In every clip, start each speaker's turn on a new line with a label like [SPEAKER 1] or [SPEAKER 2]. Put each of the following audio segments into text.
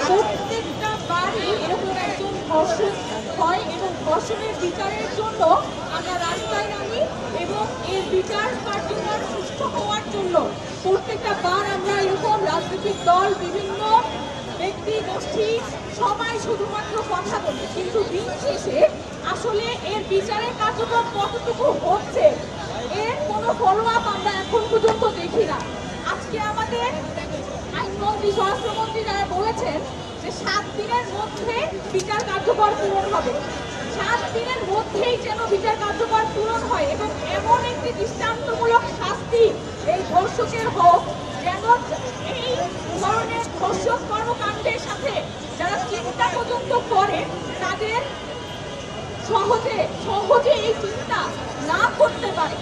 [SPEAKER 1] প্রত্যেকটা বাড়ি এরকম একজন ধর্ষণ হয় এবং ধর্ষণের বিচারের জন্য আমরা রাস্তায় নামি এবং এর বিচার কার্যকর সুষ্ঠু হওয়ার জন্য প্রত্যেকটা বার আমরা এরকম রাজনৈতিক দল বিভিন্ন ব্যক্তি গোষ্ঠী সবাই শুধুমাত্র কথা বলি, কিন্তু দিন শেষে আসলে এর বিচারের কার্যক্রম কতটুকু হচ্ছে এর কোনো ফলো আপ আমরা এখন পর্যন্ত দেখি না। আজকে আমাদের আইনমন্ত্রী স্বরাষ্ট্রমন্ত্রী যারা বলেছেন যে 7 দিনের মধ্যে বিচার কার্যকর পূরণ হবে, 7 দিনের মধ্যেই যেন বিচার কার্যকর পূরণ হয় এবং এমন একটি দৃষ্টান্তমূলক শাস্তি এই ধর্ষকের হোক যেন এই ধরনের ধর্ষক কর্মকাণ্ডের সাথে যারা চিন্তা পর্যন্ত করে তাদের সহজে এই চিন্তা না করতে পারে।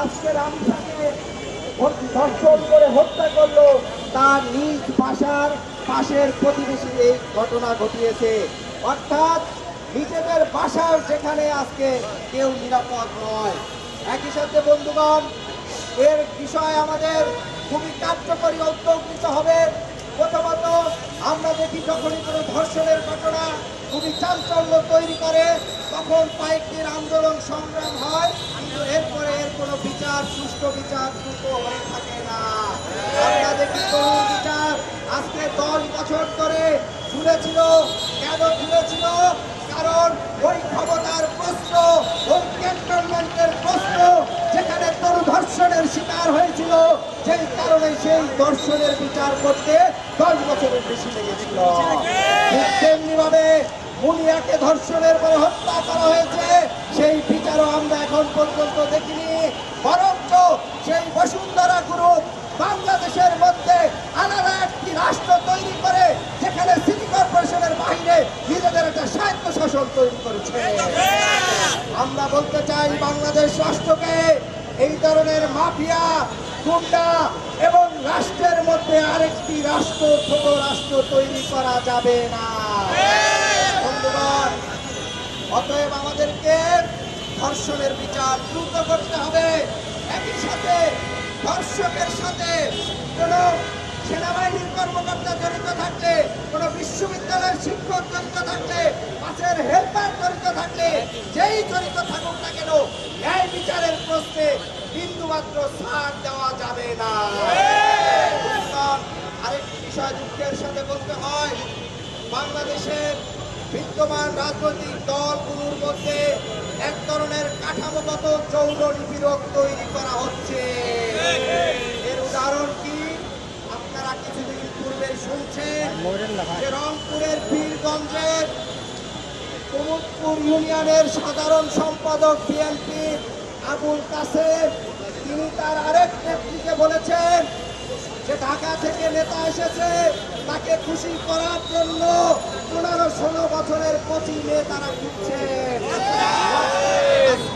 [SPEAKER 2] আজকে রামসাকে ধর্ষণ করে হত্যা করলো তার নিজ বাসার পাশের প্রতিবেশী এই ঘটনা ঘটিয়েছে, অর্থাৎ নিজেদের বাসার যেখানে আজকে কেউ নিরাপদ নয়। একই সাথে বন্ধুগণ, এর বিষয়ে আমাদের খুবই কার্যকরী উদ্যোগ নিতে হবে। প্রথমত আমরা দেখি যখনই কোনো ধর্ষণের ঘটনা খুবই চাঞ্চল্য তৈরি করে তখন কয়েকদিন আন্দোলন সংগ্রাম হয়, কিন্তু এরপরে এর কোনো বিচার সুষ্ঠু বিচার দ্রুত হয়ে থাকে না। আমরা দেখি তরুণ বিচার আজকে 10 বছর ধরে ঝুলেছিল। কেন ঝুলেছিল? কারণ ওই ক্ষমতার প্রশ্ন, ওই ক্যান্টনমেন্টের প্রশ্ন যেখানে তরু ধর্ষণের শিকার হয়েছিল, সেই কারণে সেই ধর্ষণের বিচার করতে 10 বছরের বেশি লেগেছিল। তেমনি ভাবে মুনিয়াকে ধর্ষণের পরে হত্যা করা হয়েছে, সেই বিচারও আমরা এখন পর্যন্ত দেখিনি। বরঞ্চ সেই বসুন্ধরা গ্রুপ বাংলাদেশের মধ্যে আলাদা একটি রাষ্ট্র তৈরি করে যেখানে সিটি কর্পোরেশনের বাইরে নিজেদের একটা স্বায়ত্ত শাসন তৈরি করেছে। আমরা বলতে চাই বাংলাদেশ রাষ্ট্রকে এই ধরনের মাফিয়া, গুন্ডা এবং রাষ্ট্রের মধ্যে আরেকটি রাষ্ট্র, ছোট রাষ্ট্র তৈরি করা যাবে না। বন্ধুগণ, অতএব আমাদেরকে ধর্ষণের বিচার দ্রুত করতে হবে। একই সাথে ধর্ষকের সাথে কোনো সেনাবাহিনীর কর্মকর্তা জড়িত থাকলে, কোনো বিশ্ববিদ্যালয়ের শিক্ষক জড়িত থাকলে, বাসের হেল্পার জড়িত থাকলে, যেই জড়িত থাকুক না কেন, ন্যায় বিচারের প্রশ্নে বিন্দুমাত্র ছাড় দেওয়া যাবে না। আরেকটি বিষয় দুঃখের সাথে বলতে হয়, বাংলাদেশের বিদ্যমান রাজনৈতিক দলগুলোর মধ্যে এক ধরনের কাঠামোগত যৌন নিপীড়ক তৈরি করা হচ্ছে। এর উদাহরণ কি? আপনারা কিছুদিন পূর্বে শুনছেন যে রংপুরের পীরগঞ্জের কুমুদপুর ইউনিয়নের সাধারণ সম্পাদক বিএনপি আবুল কাসেম, তিনি তার আরেক নেত্রীকে বলেছেন যে ঢাকা থেকে নেতা এসেছে, তাকে খুশি করার জন্য 15-16 বছরের কচি মেয়ে তারা খুঁজছেন।